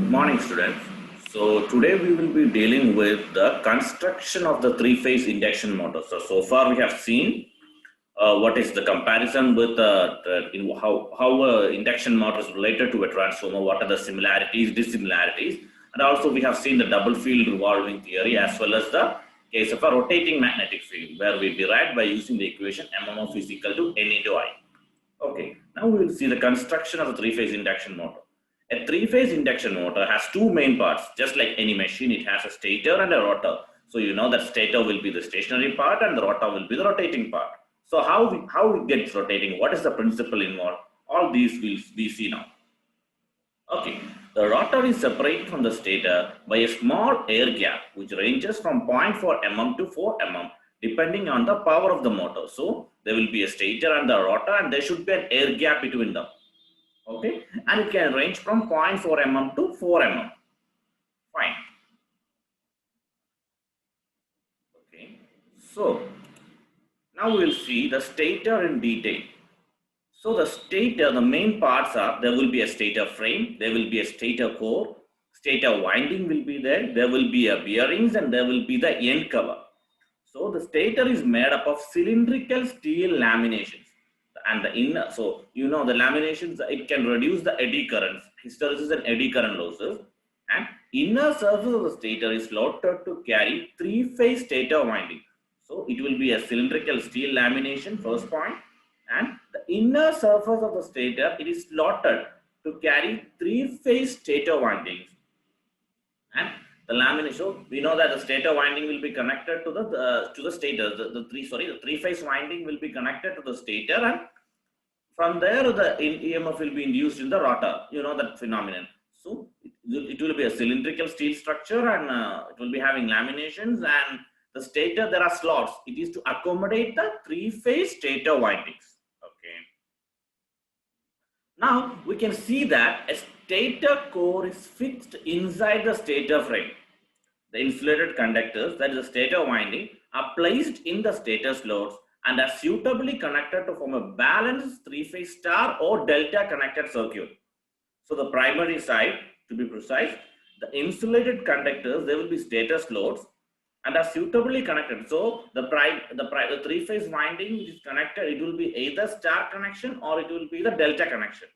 Good morning, students. So today we will be dealing with the construction of the three-phase induction motor. So far we have seen what is the comparison with how induction motor is related to a transformer, what are the similarities, dissimilarities, and also we have seen the double field revolving theory as well as the case of a rotating magnetic field where we derived by using the equation MMF is equal to N into I. Okay, now we will see the construction of a three-phase induction motor. A three-phase induction motor has two main parts. Just like any machine, it has a stator and a rotor. So you know that stator will be the stationary part and the rotor will be the rotating part. So how it gets rotating, what is the principle involved? All these we see now. Okay, the rotor is separated from the stator by a small air gap which ranges from 0.4 mm to 4 mm depending on the power of the motor. So there will be a stator and the rotor and there should be an air gap between them. Okay, and it can range from 0.4 mm to 4 mm. Fine. Okay, so now we will see the stator in detail. So the stator, the main parts are, there will be a stator frame, there will be a stator core, stator winding will be there, there will be a bearings and there will be the end cover. So the stator is made up of cylindrical steel laminations. And the inner, so you know the laminations, it can reduce the eddy currents, hysteresis and eddy current losses. And inner surface of the stator is slotted to carry three-phase stator winding. So it will be a cylindrical steel lamination, first point. And the inner surface of the stator, it is slotted to carry three-phase stator windings. And the lamination, so we know that the stator winding will be connected to the stator. The three-phase winding will be connected to the stator, and from there the EMF will be induced in the rotor. You know that phenomenon. So it will be a cylindrical steel structure, and it will be having laminations, and the stator, there are slots. It is to accommodate the three-phase stator windings. Okay. Now we can see that a stator core is fixed inside the stator frame. The insulated conductors, that is the stator winding, are placed in the stator slots and are suitably connected to form a balanced three-phase star or delta connected circuit. So the primary side, to be precise, the insulated conductors, they will be stator slots and are suitably connected. So the three-phase winding which is connected, it will be either star connection or it will be the delta connection.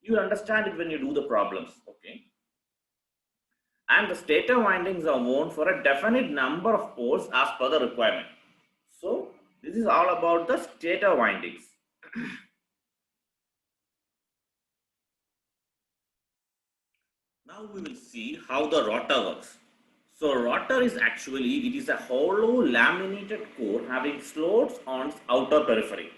You understand it when you do the problems, okay? And the stator windings are wound for a definite number of poles as per the requirement. So this is all about the stator windings. Now we will see how the rotor works. So rotor is actually, it is a hollow laminated core having slots on its outer periphery.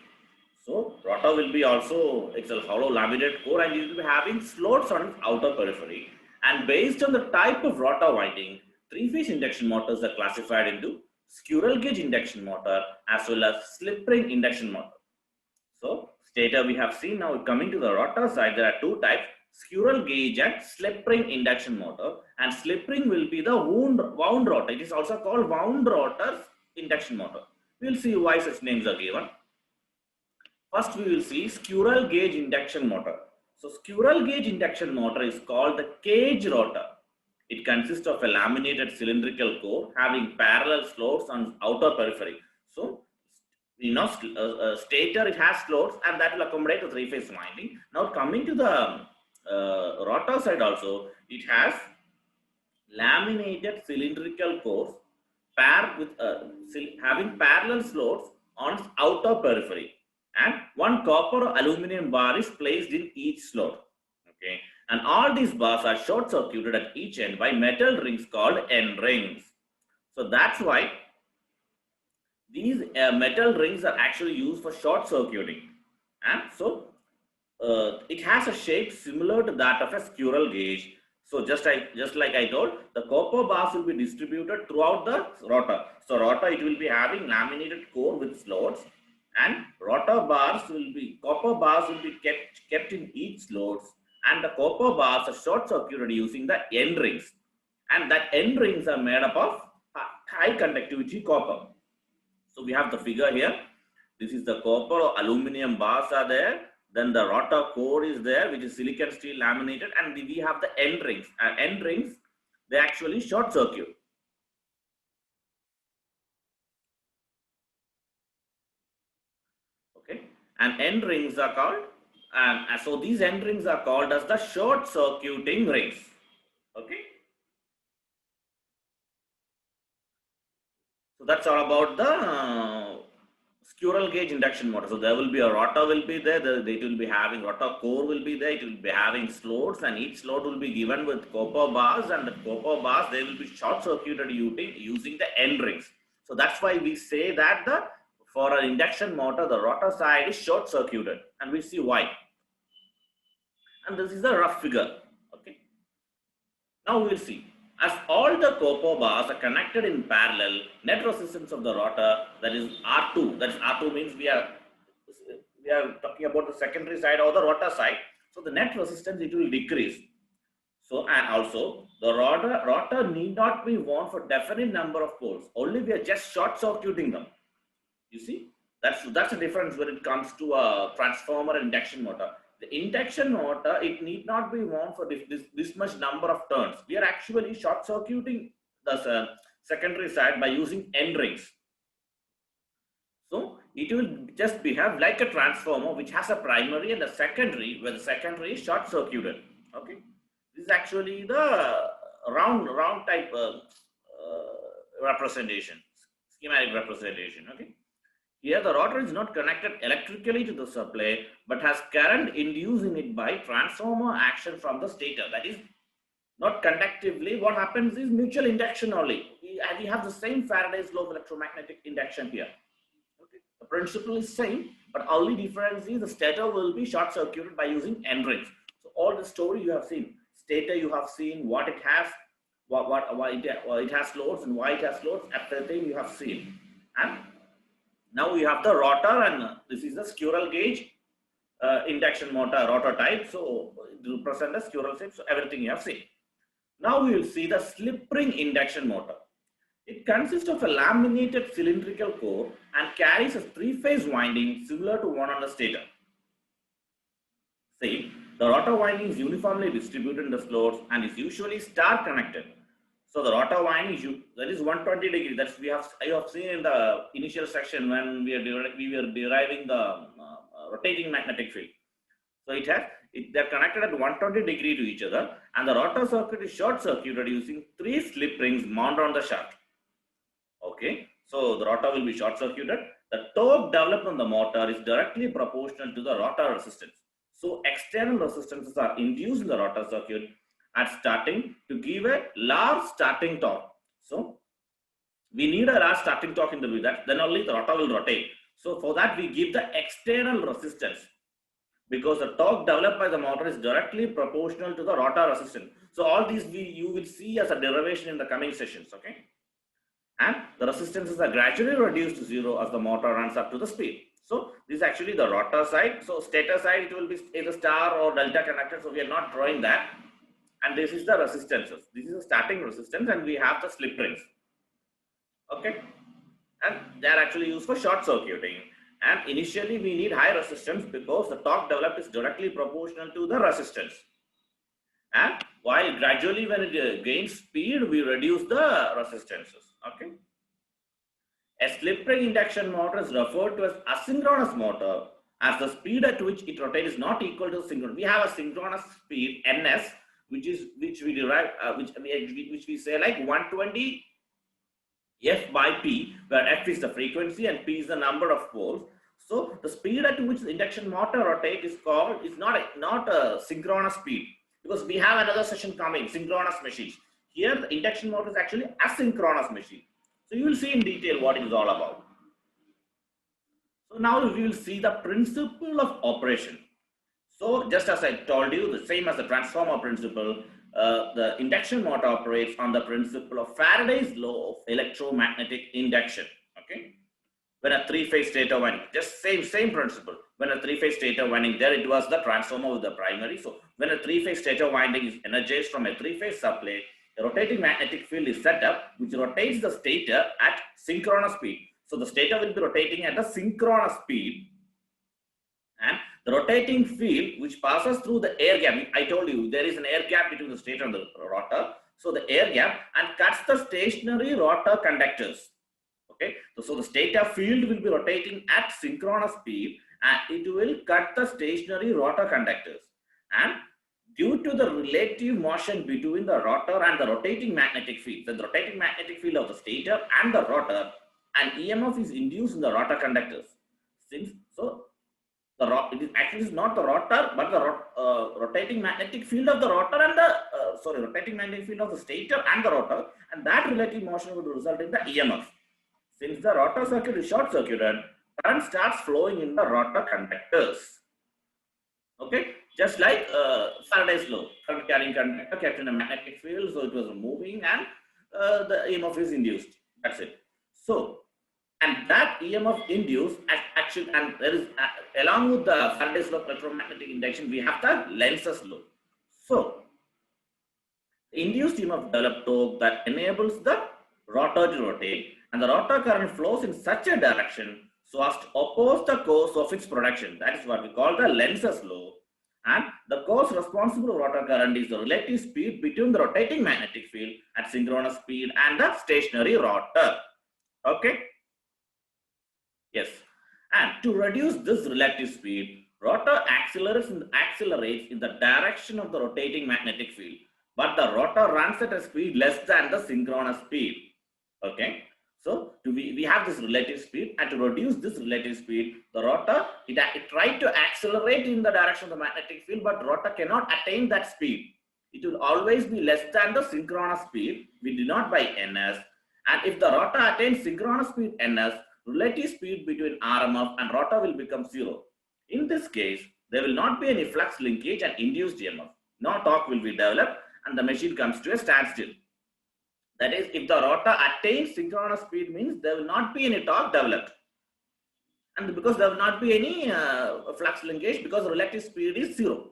So rotor will be also, it's a hollow laminated core and it will be having slots on its outer periphery. And based on the type of rotor winding, three-phase induction motors are classified into squirrel gauge induction motor as well as slippering induction motor. So stator we have seen. Now coming to the rotor side, there are two types, squirrel gauge and slippering induction motor, and slippering will be the wound rotor. It is also called wound rotor induction motor. We will see why such names are given. First we will see squirrel gauge induction motor. So squirrel gauge induction motor is called the cage rotor. It consists of a laminated cylindrical core having parallel slots on outer periphery. So you know, stator, it has slots and that will accommodate the three-phase winding. Now coming to the rotor side also, it has laminated cylindrical cores paired with having parallel slots on its outer periphery, and one copper or aluminum bar is placed in each slot. Okay, and all these bars are short circuited at each end by metal rings called end rings. So that's why these metal rings are actually used for short circuiting, and so it has a shape similar to that of a squirrel gauge. So just like I told, the copper bars will be distributed throughout the rotor. So rotor, it will be having laminated core with slots, and copper bars will be kept in each slots, and the copper bars are short circuited using the end rings, and that end rings are made up of high conductivity copper. So we have the figure here. This is the copper or aluminum bars are there. Then the rotor core is there, which is silicon steel laminated, and we have the end rings. End rings, they actually short circuit. Okay, and end rings are called, so these end rings are called as the short circuiting rings. Okay, so that's all about the squirrel cage induction motor. So there will be a rotor will be there, it will be having rotor core will be there, it will be having slots, and each slot will be given with copper bars, and the copper bars, they will be short circuited using the end rings. So that's why we say that for an induction motor, the rotor side is short circuited, and we see why. And this is a rough figure. Okay. Now we will see. As all the copper bars are connected in parallel, net resistance of the rotor, that is R2. That is R2 means we are talking about the secondary side or the rotor side. So the net resistance, it will decrease. So, and also the rotor need not be wound for definite number of poles. Only we are just short circuiting them. You see, that's the difference when it comes to a transformer induction motor. The induction motor, it need not be wound for this much number of turns. We are actually short circuiting the secondary side by using end rings. So it will just behave like a transformer which has a primary and a secondary, where the secondary is short circuited. Okay, this is actually the round type representation, schematic representation. Okay. Here the rotor is not connected electrically to the supply, but has current induced in it by transformer action from the stator. That is not conductively. What happens is mutual induction only. We have the same Faraday's law of electromagnetic induction here. Okay. The principle is same, but only difference is the stator will be short circuited by using end rings. So all the story you have seen. Stator you have seen what it has, why it has loads and why it has loads. Everything you have seen. And now we have the rotor, and this is the squirrel cage induction motor rotor type. So it will present a squirrel shape. So everything you have seen. Now we will see the slippering induction motor. It consists of a laminated cylindrical core and carries a three-phase winding similar to one on the stator. See, the rotor winding is uniformly distributed in the slots and is usually star connected. So the rotor winding that is 120 degrees. That's I have seen in the initial section when we were deriving the rotating magnetic field. So they're connected at 120 degree to each other, and the rotor circuit is short circuited using 3 slip rings mounted on the shaft. Okay, so the rotor will be short circuited. The torque developed on the motor is directly proportional to the rotor resistance. So external resistances are induced in the rotor circuit at starting to give a large starting torque. So we need a large starting torque in the that, then only the rotor will rotate. So for that we give the external resistance, because the torque developed by the motor is directly proportional to the rotor resistance. So all these you will see as a derivation in the coming sessions. Okay, and the resistances are gradually reduced to zero as the motor runs up to the speed. So this is actually the rotor side. So stator side, it will be either star or delta connected. So we are not drawing that. And this is the resistances. This is the starting resistance, and we have the slip rings. Okay, and they are actually used for short circuiting. And initially we need high resistance because the torque developed is directly proportional to the resistance. And while gradually when it gains speed, we reduce the resistances. Okay. A slippering induction motor is referred to as asynchronous motor, as the speed at which it rotates is not equal to synchronous. We have a synchronous speed ns, which we derive, which we say like 120 f by p, where f is the frequency and p is the number of poles. So the speed at which the induction motor rotates is not a synchronous speed, because we have another session coming, synchronous machines. Here the induction motor is actually asynchronous machine. So you will see in detail what it is all about. So now we will see the principle of operation. So just as I told you, the same as the transformer principle, the induction motor operates on the principle of Faraday's law of electromagnetic induction. Okay, when a three-phase stator winding, just same principle. When a three-phase stator winding, there it was the transformer with the primary. So when a three-phase stator winding is energized from a three-phase supply, a rotating magnetic field is set up which rotates the stator at synchronous speed. So the stator will be rotating at a synchronous speed, And the rotating field which passes through the air gap, I told you there is an air gap between the stator and the rotor. So the air gap and cuts the stationary rotor conductors. Okay, so the stator field will be rotating at synchronous speed and it will cut the stationary rotor conductors. And due to the relative motion between the rotor and the rotating magnetic field, the rotating magnetic field of the stator and the rotor, an EMF is induced in the rotor conductors. Since so it is actually not the rotor, but the rotating magnetic field of the rotor and the rotating magnetic field of the stator and the rotor, and that relative motion would result in the EMF. Since the rotor circuit is short circuited, current starts flowing in the rotor conductors. Okay, just like Faraday's law, current carrying conductor kept in a magnetic field, so it was moving, and the EMF is induced. That's it. So, and that EMF induced actually, and there is along with the Faraday's law of electromagnetic induction, we have the Lenz's law. So, the induced EMF developed torque that enables the rotor to rotate, and the rotor current flows in such a direction so as to oppose the course of its production. That is what we call the Lenz's law. And the course responsible for rotor current is the relative speed between the rotating magnetic field at synchronous speed and the stationary rotor. Okay. Yes. And to reduce this relative speed, rotor accelerates in the direction of the rotating magnetic field, but the rotor runs at a speed less than the synchronous speed. Okay. So we have this relative speed, and to reduce this relative speed, the rotor, it tried to accelerate in the direction of the magnetic field, but rotor cannot attain that speed. It will always be less than the synchronous speed. We denote by ns, and if the rotor attains synchronous speed ns, relative speed between RMF and rotor will become zero. In this case, there will not be any flux linkage and induced EMF. No torque will be developed, and the machine comes to a standstill. That is, if the rotor attains synchronous speed, means there will not be any torque developed. And because there will not be any flux linkage, because the relative speed is zero.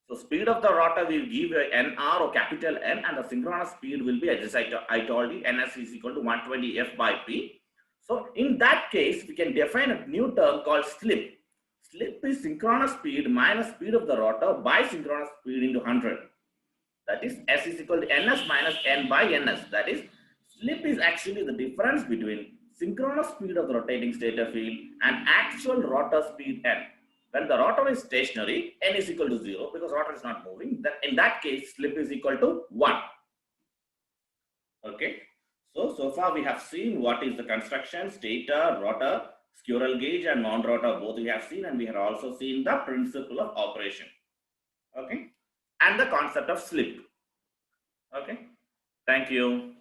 So speed of the rotor will give a NR or capital N, and the synchronous speed will be, as I told you, NS is equal to 120 F by P. So in that case, we can define a new term called slip. Slip is synchronous speed minus speed of the rotor by synchronous speed into 100. That is, S is equal to Ns minus N by Ns. That is, slip is actually the difference between synchronous speed of the rotating stator field and actual rotor speed N. When the rotor is stationary, N is equal to 0 because rotor is not moving. In that case, slip is equal to 1. Okay. So far we have seen what is the construction, stator, rotor, squirrel gauge and mount rotor, both we have seen, and we have also seen the principle of operation. Okay. And the concept of slip. Okay. Thank you.